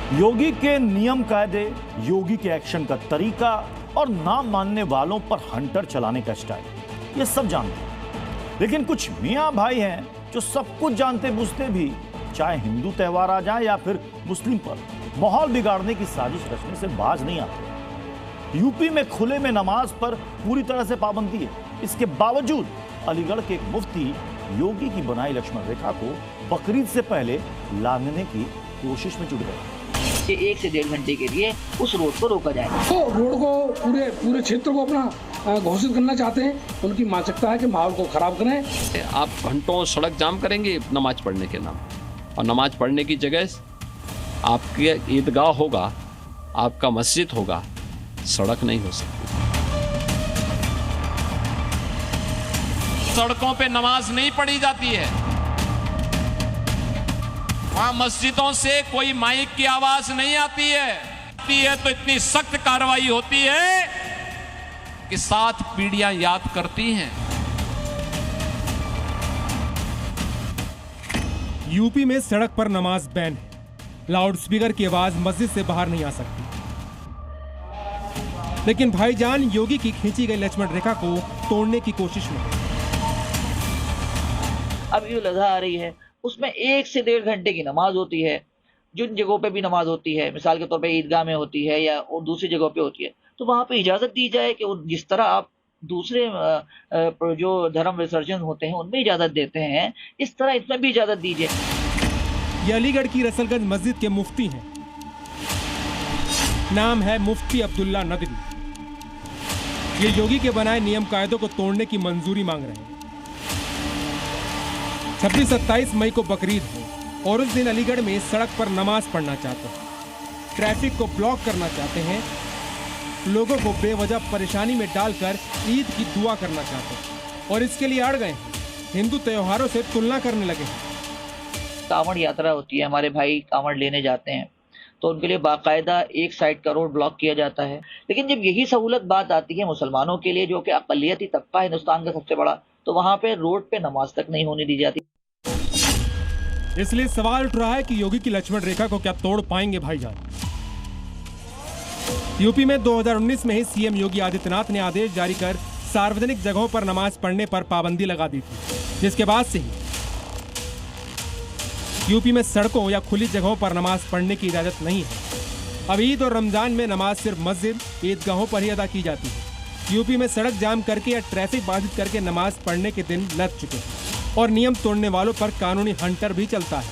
योगी के नियम कायदे, योगी के एक्शन का तरीका और ना मानने वालों पर हंटर चलाने का स्टाइल, ये सब जानते हैं। लेकिन कुछ मियां भाई हैं जो सब कुछ जानते बूझते भी, चाहे हिंदू त्योहार आ जाए या फिर मुस्लिम पर, माहौल बिगाड़ने की साजिश रचने से बाज नहीं आते। यूपी में खुले में नमाज पर पूरी तरह से पाबंदी है। इसके बावजूद अलीगढ़ के एक मुफ्ती योगी की बनाई लक्ष्मण रेखा को बकरीद से पहले लांघने की कोशिश में जुट गए। 1 से 1.5 घंटे के लिए उस रोड को रोका जाए। तो रोड को पूरे क्षेत्र को अपना घोषित करना चाहते हैं। उनकी मानसिकता है कि माहौल को खराब करें। आप घंटों सड़क जाम करेंगे नमाज पढ़ने के नाम, और नमाज पढ़ने की जगह आपके ईदगाह होगा, आपका मस्जिद होगा, सड़क नहीं हो सकती। सड़कों पे नमाज नहीं पढ़ी जाती है। वहां मस्जिदों से कोई माइक की आवाज नहीं आती है तो इतनी सख्त कार्रवाई होती है कि 7 पीढ़ियां याद करती हैं। यूपी में सड़क पर नमाज बैन है। लाउडस्पीकर की आवाज मस्जिद से बाहर नहीं आ सकती। लेकिन भाईजान योगी की खींची गई लक्ष्मण रेखा को तोड़ने की कोशिश में। अब ईद उल अजहा आ रही है, उसमें 1 से 1.5 घंटे की नमाज होती है। जिन जगहों पे भी नमाज होती है, मिसाल के तौर पे ईदगाह में होती है या और दूसरी जगहों पे होती है, तो वहां पे इजाजत दी जाए कि जिस तरह आप दूसरे जो धर्म विसर्जन होते हैं उनमें इजाजत देते हैं, इस तरह इसमें भी इजाजत दीजिए। ये अलीगढ़ की रसलगंज मस्जिद के मुफ्ती हैं। नाम है मुफ्ती अब्दुल्ला नदवी। ये योगी के बनाए नियम कायदों को तोड़ने की मंजूरी मांग रहे हैं। 26-27 मई को बकरीद है और उस दिन अलीगढ़ में सड़क पर नमाज पढ़ना चाहते हैं, ट्रैफिक को ब्लॉक करना चाहते हैं, लोगों को बेवजह परेशानी में डालकर ईद की दुआ करना चाहते हैं और इसके लिए अड़ गए हैं। हिंदू त्योहारों से तुलना करने लगे हैं। कांवड़ यात्रा होती है, हमारे भाई कांवड़ लेने जाते हैं तो उनके लिए बाकायदा एक साइड का रोड ब्लॉक किया जाता है। लेकिन जब यही सहूलत बात आती है मुसलमानों के लिए, जो कि अक़लियती तबका है हिंदुस्तान का सबसे बड़ा, तो वहां पे रोड पे नमाज तक नहीं होने दी जाती। इसलिए सवाल उठ रहा है कि योगी की लक्ष्मण रेखा को क्या तोड़ पाएंगे भाईजान। यूपी में 2019 में ही सीएम योगी आदित्यनाथ ने आदेश जारी कर सार्वजनिक जगहों पर नमाज पढ़ने पर पाबंदी लगा दी थी, जिसके बाद से ही यूपी में सड़कों या खुली जगहों पर नमाज पढ़ने की इजाजत नहीं है। अब ईद और रमजान में नमाज सिर्फ मस्जिद, ईदगाहों पर ही अदा की जाती है। यूपी में सड़क जाम करके या ट्रैफिक बाधित करके नमाज पढ़ने के दिन लग चुके हैं और नियम तोड़ने वालों पर कानूनी हंटर भी चलता है।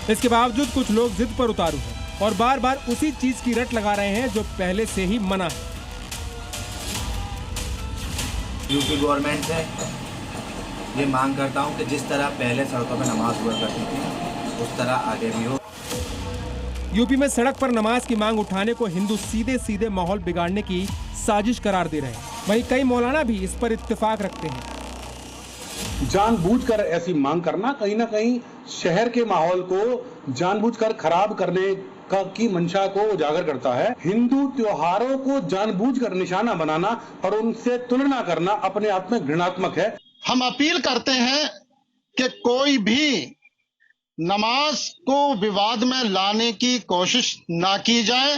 इसके बावजूद कुछ लोग जिद पर उतारू हैं और बार बार उसी चीज की रट लगा रहे हैं जो पहले से ही मना है। यूपी गवर्नमेंट से ये मांग करता हूं कि जिस तरह पहले सड़कों पर नमाज हुआ करती थी उस तरह आगे भी हो। यूपी में सड़क पर नमाज की मांग उठाने को हिंदू सीधे सीधे माहौल बिगाड़ने की साजिश करार दे रहे हैं। वहीं कई मौलाना भी इस पर इत्तेफाक रखते हैं। जानबूझकर ऐसी मांग करना कहीं ना कहीं शहर के माहौल को जानबूझकर खराब करने की मंशा को उजागर करता है। हिंदू त्योहारों को जानबूझकर निशाना बनाना और उनसे तुलना करना अपने आप में घृणात्मक है। हम अपील करते हैं कि कोई भी नमाज को विवाद में लाने की कोशिश ना की जाए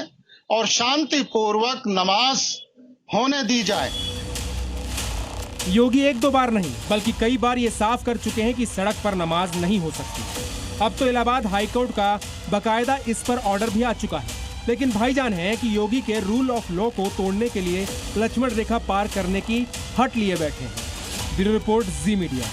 और शांतिपूर्वक नमाज होने दी जाए। योगी 1-2 बार नहीं बल्कि कई बार ये साफ कर चुके हैं कि सड़क पर नमाज नहीं हो सकती। अब तो इलाहाबाद हाईकोर्ट का बकायदा इस पर ऑर्डर भी आ चुका है। लेकिन भाईजान है कि योगी के रूल ऑफ लॉ को तोड़ने के लिए लक्ष्मण रेखा पार करने की हट लिए बैठे हैं। ब्यूरो रिपोर्ट, जी मीडिया।